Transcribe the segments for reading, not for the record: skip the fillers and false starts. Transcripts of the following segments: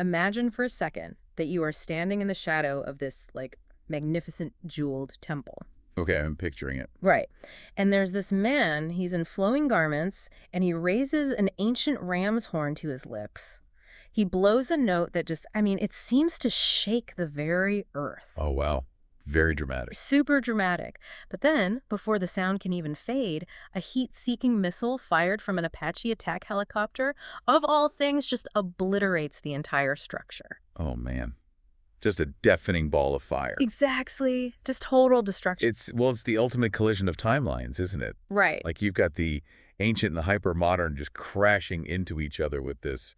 Imagine for a second that you are standing in the shadow of this, like, magnificent jeweled temple. Okay, I'm picturing it. Right. And there's this man, he's in flowing garments, and he raises an ancient ram's horn to his lips. He blows a note that just, I mean, it seems to shake the very earth. Oh, wow. Very dramatic. Super dramatic. But then, before the sound can even fade, a heat-seeking missile fired from an Apache attack helicopter, of all things, just obliterates the entire structure. Oh, man. Just a deafening ball of fire. Exactly. Just total destruction. It's the ultimate collision of timelines, isn't it? Right. Like you've got the ancient and the hyper-modern just crashing into each other with this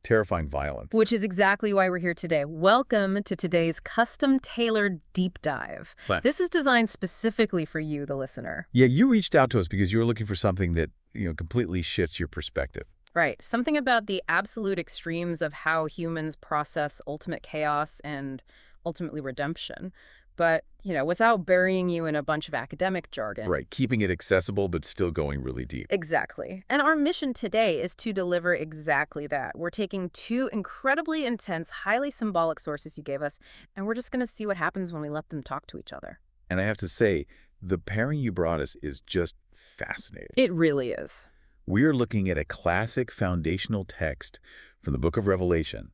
terrifying violence. Which is exactly why we're here today. Welcome to today's custom-tailored deep dive. But, This is designed specifically for you, the listener. yeah, you reached out to us because you were looking for something that, completely shifts your perspective. Right. Something about the absolute extremes of how humans process ultimate chaos and ultimately redemption. But, without burying you in a bunch of academic jargon. Right, keeping it accessible but still going really deep. Exactly. And our mission today is to deliver exactly that. We're taking two incredibly intense, highly symbolic sources you gave us, and we're just going to see what happens when we let them talk to each other. And I have to say, the pairing you brought us is just fascinating. It really is. We're looking at a classic foundational text from the book of Revelation,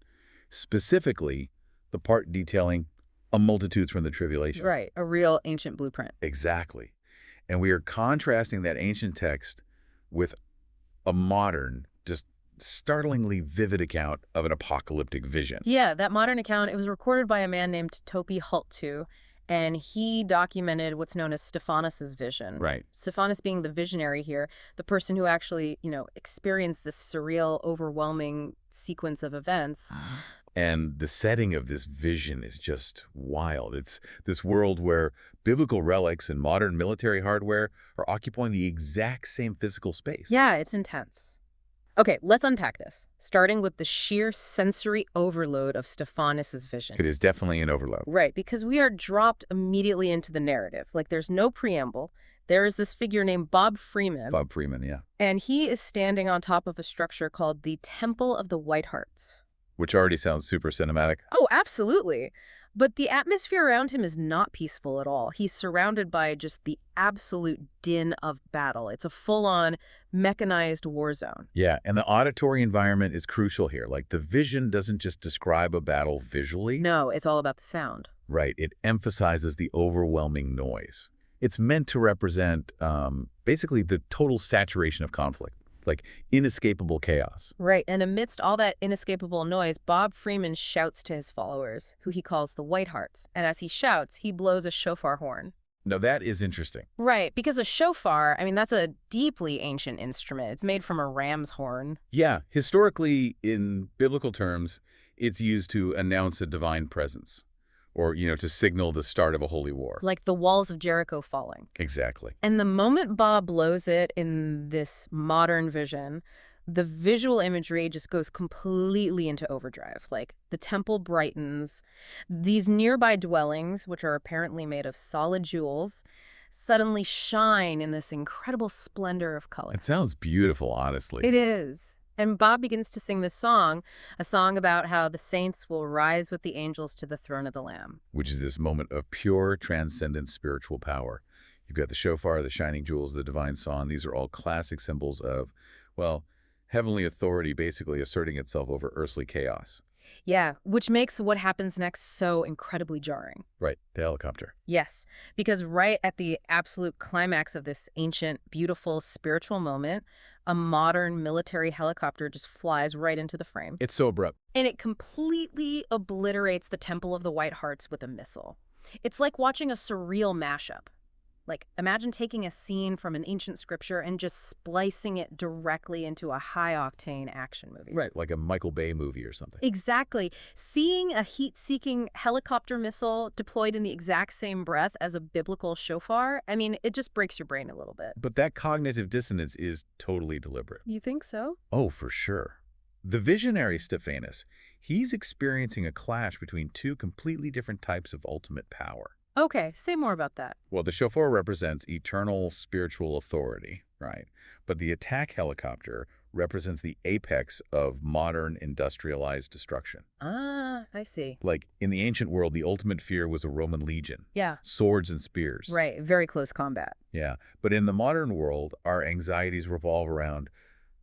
specifically the part detailing a multitude from the tribulation. Right. A real ancient blueprint. Exactly. And we are contrasting that ancient text with a modern, just startlingly vivid account of an apocalyptic vision. Yeah, that modern account, it was recorded by a man named Topi Hultu, and he documented what's known as Stefanus's vision. Right. Stefanus being the visionary here, the person who actually, experienced this surreal, overwhelming sequence of events. And the setting of this vision is just wild. It's this world where biblical relics and modern military hardware are occupying the exact same physical space. Yeah, it's intense. Okay, let's unpack this, starting with the sheer sensory overload of Stefanus's vision. It is definitely an overload. Right, because we are dropped immediately into the narrative. Like, there's no preamble. There is this figure named Bob Freeman. Bob Freeman, yeah. And he is standing on top of a structure called the Temple of the White Hearts. Which already sounds super cinematic. Oh, absolutely. But the atmosphere around him is not peaceful at all. He's surrounded by just the absolute din of battle. It's a full-on mechanized war zone. Yeah, and the auditory environment is crucial here. Like, the vision doesn't just describe a battle visually. No, it's all about the sound. Right, it emphasizes the overwhelming noise. It's meant to represent basically the total saturation of conflict, like inescapable chaos. Right, and amidst all that inescapable noise, Bob Freeman shouts to his followers, who he calls the White Hearts. And as he shouts, he blows a shofar horn. Now, that is interesting. Right, because a shofar, I mean, that's a deeply ancient instrument. It's made from a ram's horn. Yeah, historically, in biblical terms, it's used to announce a divine presence or, to signal the start of a holy war. Like the walls of Jericho falling. Exactly. And the moment Bob blows it in this modern vision, the visual imagery just goes completely into overdrive. Like, the temple brightens. These nearby dwellings, which are apparently made of solid jewels, suddenly shine in this incredible splendor of color. It sounds beautiful, honestly. It is. And Bob begins to sing this song, a song about how the saints will rise with the angels to the throne of the Lamb. Which is this moment of pure, transcendent spiritual power. You've got the shofar, the shining jewels, the divine song. These are all classic symbols of, heavenly authority basically asserting itself over earthly chaos. Yeah, which makes what happens next so incredibly jarring. Right, the helicopter. Yes, because right at the absolute climax of this ancient, beautiful, spiritual moment, a modern military helicopter just flies right into the frame. It's so abrupt. And it completely obliterates the Temple of the White Hearts with a missile. It's like watching a surreal mashup. Like, imagine taking a scene from an ancient scripture and just splicing it directly into a high-octane action movie. Right, like a Michael Bay movie or something. Exactly. Seeing a heat-seeking helicopter missile deployed in the exact same breath as a biblical shofar, I mean, it just breaks your brain a little bit. But that cognitive dissonance is totally deliberate. You think so? Oh, for sure. The visionary Stefanus, he's experiencing a clash between two completely different types of ultimate power. Okay, say more about that. Well, the shofar represents eternal spiritual authority, right? But the attack helicopter represents the apex of modern industrialized destruction. Ah, I see. Like, in the ancient world, the ultimate fear was a Roman legion. Yeah, Swords and spears. right. Very close combat. Yeah. But in the modern world, our anxieties revolve around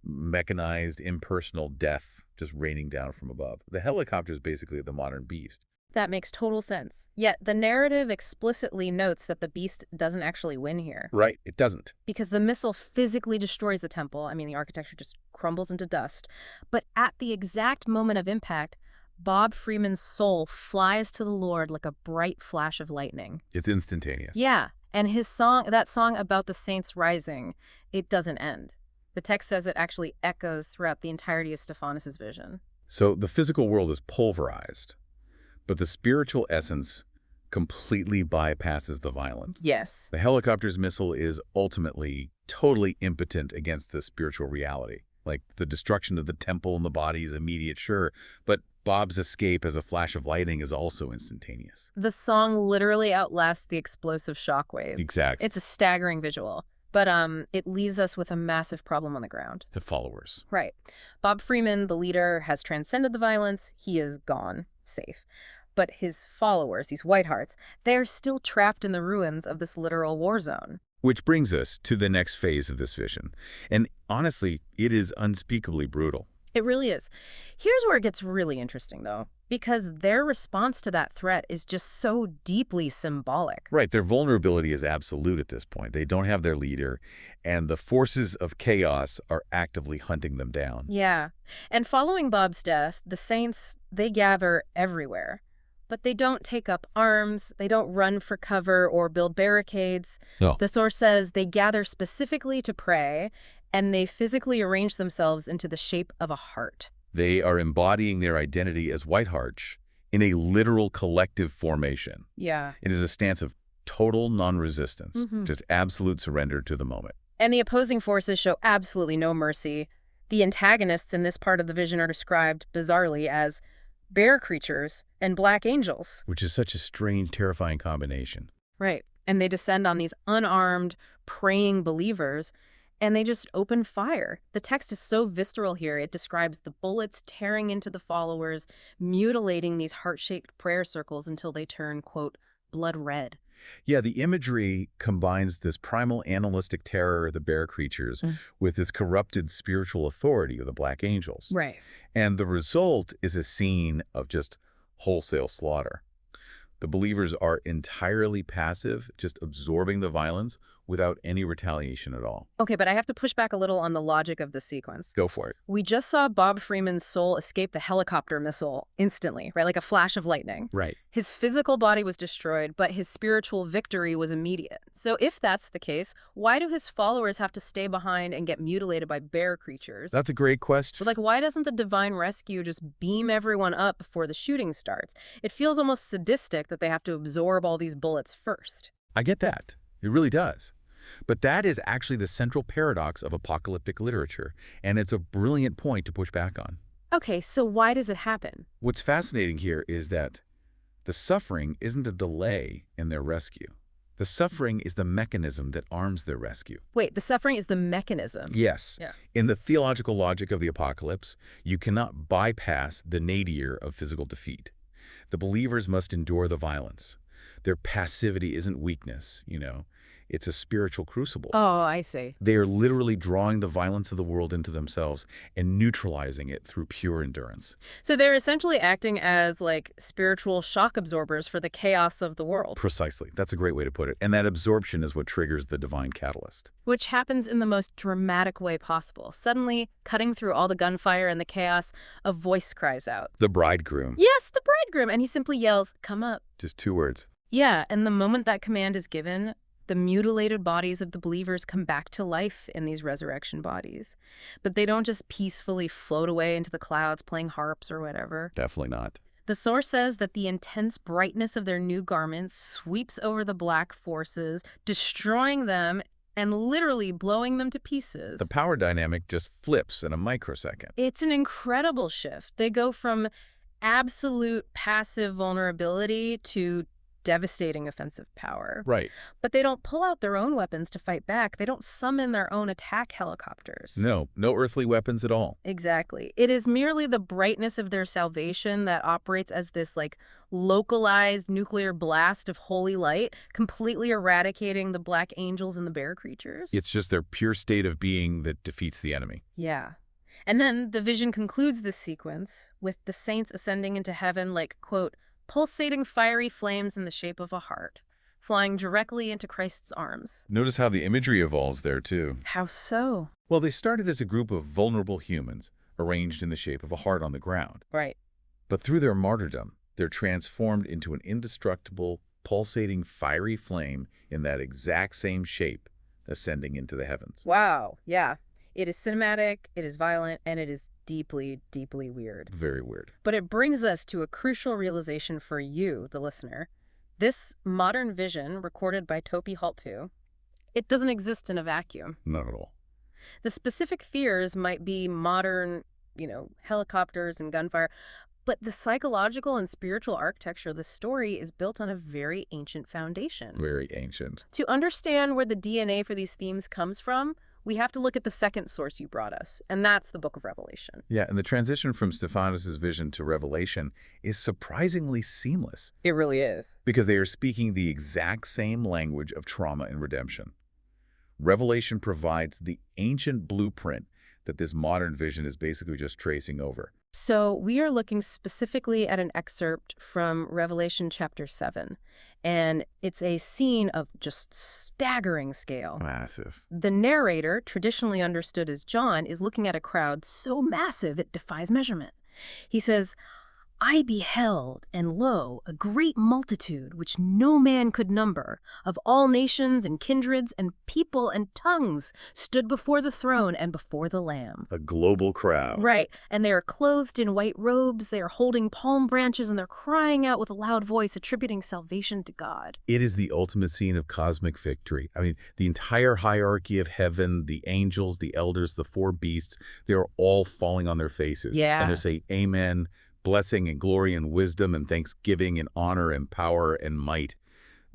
mechanized, impersonal death just raining down from above. The helicopter is basically the modern beast. That makes total sense. Yet the narrative explicitly notes that the beast doesn't actually win here. Right. It doesn't. Because the missile physically destroys the temple. I mean, the architecture just crumbles into dust. But at the exact moment of impact, Bob Freeman's soul flies to the Lord like a bright flash of lightning. It's instantaneous. Yeah, and his song, that song about the saints rising, it doesn't end. The text says it actually echoes throughout the entirety of Stefanus's vision. So the physical world is pulverized, but the spiritual essence completely bypasses the violent. Yes. The helicopter's missile is ultimately totally impotent against the spiritual reality. Like, the destruction of the temple and the body is immediate, sure, but Bob's escape as a flash of lightning is also instantaneous. The song literally outlasts the explosive shockwave. Exactly. It's a staggering visual, but it leaves us with a massive problem on the ground. The followers. Right. Bob Freeman, the leader, has transcended the violence. He is gone, safe. But his followers, these Whitehearts, they are still trapped in the ruins of this literal war zone. Which brings us to the next phase of this vision. And honestly, it is unspeakably brutal. It really is. Here's where it gets really interesting, though, because their response to that threat is just so deeply symbolic. Right, their vulnerability is absolute at this point. They don't have their leader, and the forces of chaos are actively hunting them down. Yeah. And following Bob's death, the saints, they gather everywhere. But they don't take up arms, they don't run for cover or build barricades. No. The source says they gather specifically to pray, and they physically arrange themselves into the shape of a heart. They are embodying their identity as Whitehearts in a literal collective formation. Yeah. It is a stance of total non-resistance, just absolute surrender to the moment. And the opposing forces show absolutely no mercy. The antagonists in this part of the vision are described, bizarrely, as bear creatures and black angels. Which is such a strange, terrifying combination. Right. And they descend on these unarmed, praying believers, and they just open fire. The text is so visceral here. It describes the bullets tearing into the followers, mutilating these heart-shaped prayer circles until they turn, quote, blood red. Yeah, the imagery combines this primal animalistic terror of the bear creatures with this corrupted spiritual authority of the black angels. Right. And the result is a scene of just wholesale slaughter. The believers are entirely passive, just absorbing the violence without any retaliation at all. Okay, but I have to push back a little on the logic of the sequence. Go for it. We just saw Bob Freeman's soul escape the helicopter missile instantly, right? Like a flash of lightning. Right. His physical body was destroyed, but his spiritual victory was immediate. So if that's the case, why do his followers have to stay behind and get mutilated by bear creatures? That's a great question. Like, why doesn't the divine rescue just beam everyone up before the shooting starts? It feels almost sadistic that they have to absorb all these bullets first. I get that. It really does. But that is actually the central paradox of apocalyptic literature, and it's a brilliant point to push back on. Okay, so why does it happen? What's fascinating here is that the suffering isn't a delay in their rescue. The suffering is the mechanism that arms their rescue. Wait, the suffering is the mechanism? Yes. Yeah. In the theological logic of the apocalypse, you cannot bypass the nadir of physical defeat. The believers must endure the violence. Their passivity isn't weakness, It's a spiritual crucible. Oh, I see. They are literally drawing the violence of the world into themselves and neutralizing it through pure endurance. So they're essentially acting as, like, spiritual shock absorbers for the chaos of the world. Precisely. That's a great way to put it. And that absorption is what triggers the divine catalyst. Which happens in the most dramatic way possible. Suddenly, cutting through all the gunfire and the chaos, a voice cries out. The bridegroom. Yes, the bridegroom! And he simply yells, "Come up." Just 2 words. Yeah, and the moment that command is given, the mutilated bodies of the believers come back to life in these resurrection bodies. But they don't just peacefully float away into the clouds playing harps or whatever. Definitely not. The source says that the intense brightness of their new garments sweeps over the black forces, destroying them and literally blowing them to pieces. The power dynamic just flips in a microsecond. It's an incredible shift. They go from absolute passive vulnerability to devastating offensive power. Right. But they don't pull out their own weapons to fight back. They don't summon their own attack helicopters. No earthly weapons at all. Exactly. It is merely the brightness of their salvation that operates as this, like, localized nuclear blast of holy light, completely eradicating the black angels and the bear creatures. It's just their pure state of being that defeats the enemy. Yeah. And then the vision concludes this sequence with the saints ascending into heaven like, quote, pulsating fiery flames in the shape of a heart, flying directly into Christ's arms. Notice how the imagery evolves there, too. How so? Well, they started as a group of vulnerable humans, arranged in the shape of a heart on the ground. Right. But through their martyrdom, they're transformed into an indestructible, pulsating, fiery flame in that exact same shape, ascending into the heavens. Wow. Yeah. It is cinematic, it is violent, and it is deeply, deeply weird. Very weird. But it brings us to a crucial realization for you, the listener. This modern vision, recorded by Topi Haltu, it doesn't exist in a vacuum. Not at all. The specific fears might be modern, helicopters and gunfire, but the psychological and spiritual architecture of the story is built on a very ancient foundation. Very ancient. To understand where the DNA for these themes comes from, we have to look at the second source you brought us, and that's the Book of Revelation. Yeah, and the transition from Stefanus' vision to Revelation is surprisingly seamless. It really is. Because they are speaking the exact same language of trauma and redemption. Revelation provides the ancient blueprint that this modern vision is basically just tracing over. So we are looking specifically at an excerpt from Revelation chapter 7, and it's a scene of just staggering scale. Massive. The narrator, traditionally understood as John, is looking at a crowd so massive it defies measurement. He says, I beheld, and lo, a great multitude, which no man could number, of all nations and kindreds and people and tongues, stood before the throne and before the Lamb. A global crowd. Right, and they are clothed in white robes, they are holding palm branches, and they're crying out with a loud voice, attributing salvation to God. It is the ultimate scene of cosmic victory. I mean, the entire hierarchy of heaven, the angels, the elders, the four beasts, they're all falling on their faces. Yeah. And they say, Amen. Blessing and glory and wisdom and thanksgiving and honor and power and might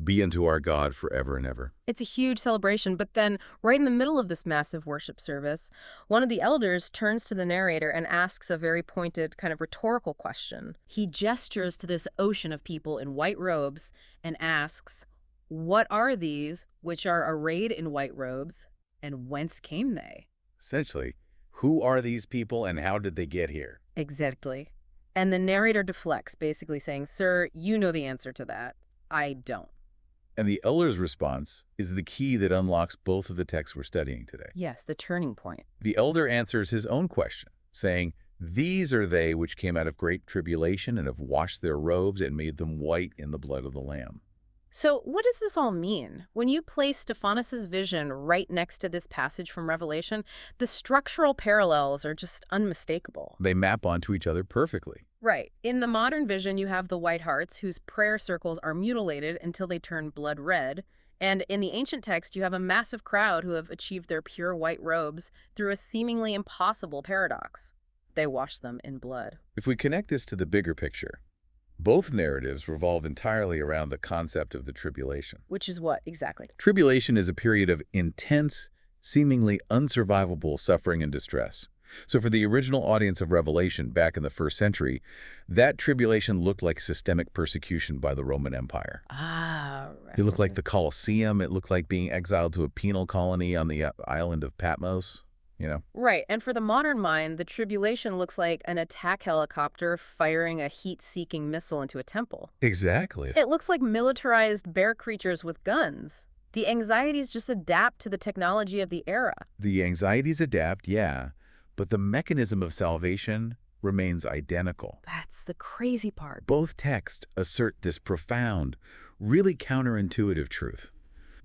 be unto our God forever and ever. It's a huge celebration, but then right in the middle of this massive worship service, one of the elders turns to the narrator and asks a very pointed kind of rhetorical question. He gestures to this ocean of people in white robes and asks, what are these which are arrayed in white robes, and whence came they? Essentially, who are these people and how did they get here? Exactly. And the narrator deflects, basically saying, sir, you know the answer to that. I don't. And the elder's response is the key that unlocks both of the texts we're studying today. Yes, the turning point. The elder answers his own question, saying, These are they which came out of great tribulation and have washed their robes and made them white in the blood of the Lamb. So what does this all mean? When you place Stefanus' vision right next to this passage from Revelation, the structural parallels are just unmistakable. They map onto each other perfectly. Right. In the modern vision, you have the white hearts whose prayer circles are mutilated until they turn blood red. And in the ancient text, you have a massive crowd who have achieved their pure white robes through a seemingly impossible paradox. They wash them in blood. If we connect this to the bigger picture, both narratives revolve entirely around the concept of the tribulation. Which is what exactly? Tribulation is a period of intense, seemingly unsurvivable suffering and distress. So for the original audience of Revelation back in the 1st century, that tribulation looked like systemic persecution by the Roman Empire. Ah, right. It looked like the Colosseum. It looked like being exiled to a penal colony on the island of Patmos. Right, and for the modern mind, the tribulation looks like an attack helicopter firing a heat-seeking missile into a temple. Exactly. It looks like militarized bear creatures with guns. The anxieties just adapt to the technology of the era. The anxieties adapt, yeah, but the mechanism of salvation remains identical. That's the crazy part. Both texts assert this profound, really counterintuitive truth.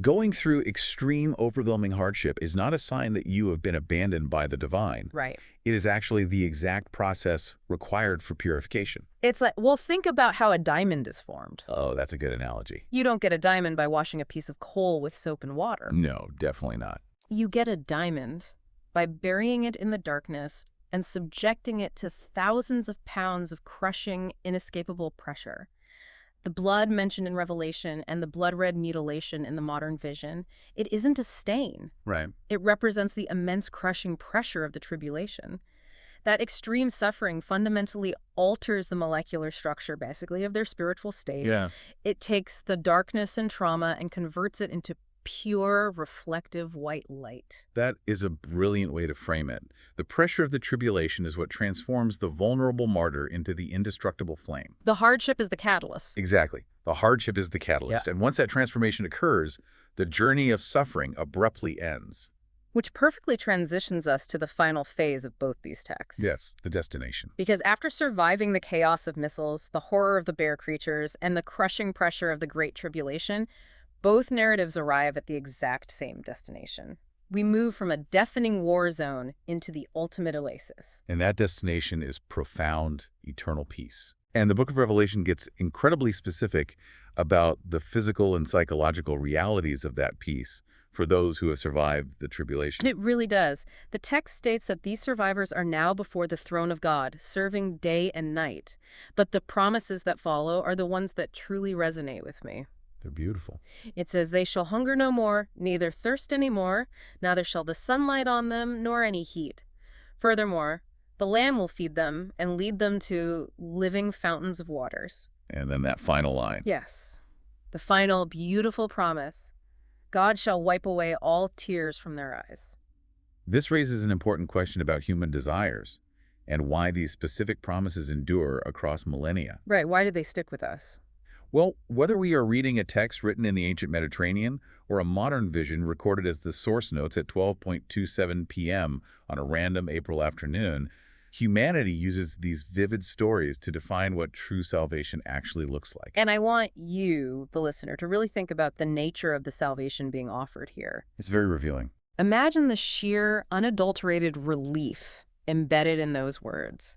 Going through extreme, overwhelming hardship is not a sign that you have been abandoned by the divine. Right. It is actually the exact process required for purification. It's like, well, think about how a diamond is formed. Oh, that's a good analogy. You don't get a diamond by washing a piece of coal with soap and water. No, definitely not. You get a diamond by burying it in the darkness and subjecting it to thousands of pounds of crushing, inescapable pressure. The blood mentioned in Revelation and the blood-red mutilation in the modern vision, it isn't a stain. Right. It represents the immense crushing pressure of the tribulation. That extreme suffering fundamentally alters the molecular structure, basically, of their spiritual state. Yeah. It takes the darkness and trauma and converts it into pure, reflective white light. That is a brilliant way to frame it. The pressure of the tribulation is what transforms the vulnerable martyr into the indestructible flame. The hardship is the catalyst. Exactly. The hardship is the catalyst. And once that transformation occurs, the journey of suffering abruptly ends. Which perfectly transitions us to the final phase of both these texts. Yes, the destination. Because after surviving the chaos of missiles, the horror of the bear creatures, and the crushing pressure of the Great Tribulation, both narratives arrive at the exact same destination. We move from a deafening war zone into the ultimate oasis. And that destination is profound, eternal peace. And the book of Revelation gets incredibly specific about the physical and psychological realities of that peace for those who have survived the tribulation. It really does. The text states that these survivors are now before the throne of God, serving day and night. But the promises that follow are the ones that truly resonate with me. They're beautiful. It says, "They shall hunger no more, neither thirst any more, neither shall the sunlight on them, nor any heat. Furthermore, the Lamb will feed them and lead them to living fountains of waters." And then that final line. Yes, the final beautiful promise. God shall wipe away all tears from their eyes. This raises an important question about human desires and why these specific promises endure across millennia. Right, why do they stick with us? Well, whether we are reading a text written in the ancient Mediterranean or a modern vision recorded as the source notes at 12:27 p.m. on a random April afternoon, humanity uses these vivid stories to define what true salvation actually looks like. And I want you, the listener, to really think about the nature of the salvation being offered here. It's very revealing. Imagine the sheer, unadulterated relief embedded in those words.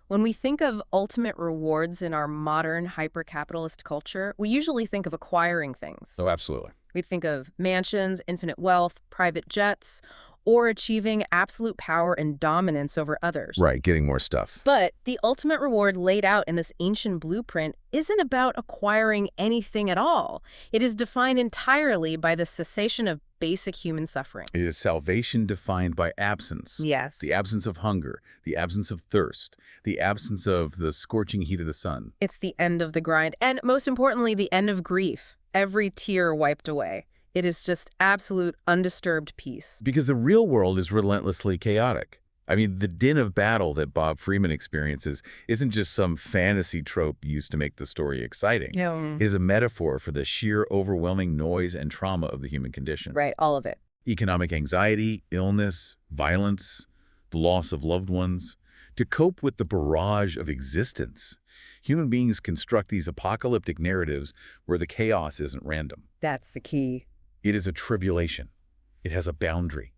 When we think of ultimate rewards in our modern hyper-capitalist culture, we usually think of acquiring things. Oh, absolutely. We think of mansions, infinite wealth, private jets, or achieving absolute power and dominance over others. Right, getting more stuff. But the ultimate reward laid out in this ancient blueprint isn't about acquiring anything at all. It is defined entirely by the cessation of basic human suffering. It is salvation defined by absence. Yes. The absence of hunger, the absence of thirst, the absence of the scorching heat of the sun. It's the end of the grind, and most importantly, the end of grief. Every tear wiped away. It is just absolute, undisturbed peace. Because the real world is relentlessly chaotic. I mean, the din of battle that Bob Freeman experiences isn't just some fantasy trope used to make the story exciting. Yeah. It is a metaphor for the sheer overwhelming noise and trauma of the human condition. Right, all of it. Economic anxiety, illness, violence, the loss of loved ones. To cope with the barrage of existence, human beings construct these apocalyptic narratives where the chaos isn't random. That's the key. It is a tribulation. It has a boundary,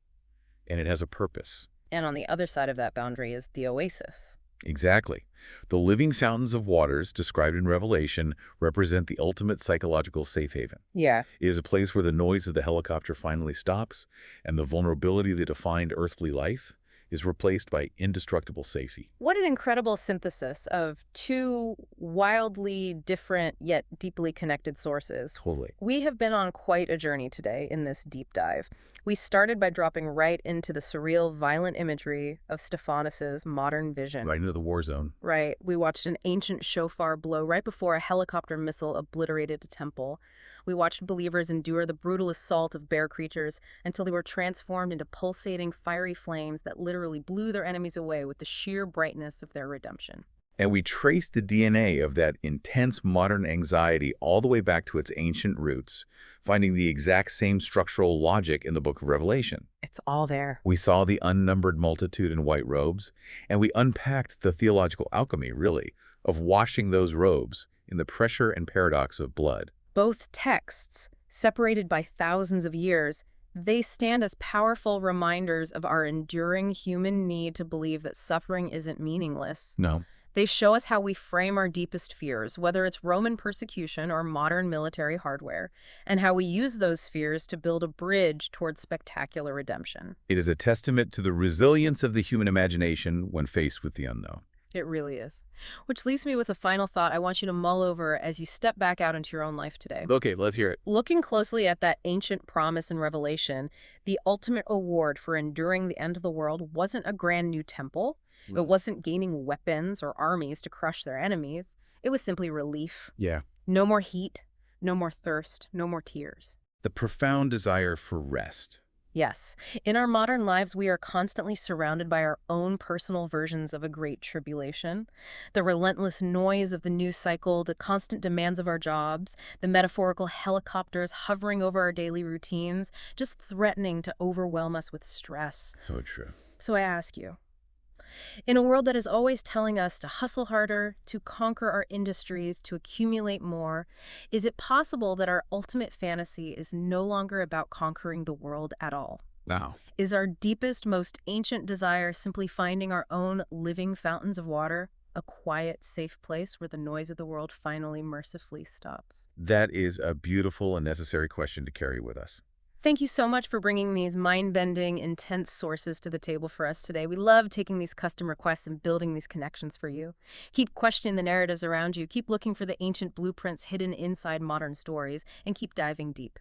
and it has a purpose. And on the other side of that boundary is the oasis. Exactly. The living fountains of waters described in Revelation represent the ultimate psychological safe haven. Yeah. It is a place where the noise of the helicopter finally stops, and the vulnerability that defined earthly life is replaced by indestructible safety. What an incredible synthesis of two wildly different yet deeply connected sources. Totally. We have been on quite a journey today in this deep dive. We started by dropping right into the surreal, violent imagery of Stefanus's modern vision. Right into the war zone. Right. We watched an ancient shofar blow right before a helicopter missile obliterated a temple. We watched believers endure the brutal assault of bear creatures until they were transformed into pulsating, fiery flames that literally blew their enemies away with the sheer brightness of their redemption. And we traced the DNA of that intense modern anxiety all the way back to its ancient roots, finding the exact same structural logic in the book of Revelation. It's all there. We saw the unnumbered multitude in white robes, and we unpacked the theological alchemy, really, of washing those robes in the pressure and paradox of blood. Both texts, separated by thousands of years, they stand as powerful reminders of our enduring human need to believe that suffering isn't meaningless. No. They show us how we frame our deepest fears, whether it's Roman persecution or modern military hardware, and how we use those fears to build a bridge towards spectacular redemption. It is a testament to the resilience of the human imagination when faced with the unknown. It really is. Which leaves me with a final thought I want you to mull over as you step back out into your own life today. Okay, let's hear it. Looking closely at that ancient promise and revelation, the ultimate award for enduring the end of the world wasn't a grand new temple. It wasn't gaining weapons or armies to crush their enemies. It was simply relief. Yeah. No more heat, no more thirst, no more tears. The profound desire for rest. Yes, in our modern lives, we are constantly surrounded by our own personal versions of a great tribulation. The relentless noise of the news cycle, the constant demands of our jobs, the metaphorical helicopters hovering over our daily routines, just threatening to overwhelm us with stress. So true. So I ask you, in a world that is always telling us to hustle harder, to conquer our industries, to accumulate more, is it possible that our ultimate fantasy is no longer about conquering the world at all? Wow. Is our deepest, most ancient desire simply finding our own living fountains of water, a quiet, safe place where the noise of the world finally mercifully stops? That is a beautiful and necessary question to carry with us. Thank you so much for bringing these mind-bending, intense sources to the table for us today. We love taking these custom requests and building these connections for you. Keep questioning the narratives around you, keep looking for the ancient blueprints hidden inside modern stories, and keep diving deep.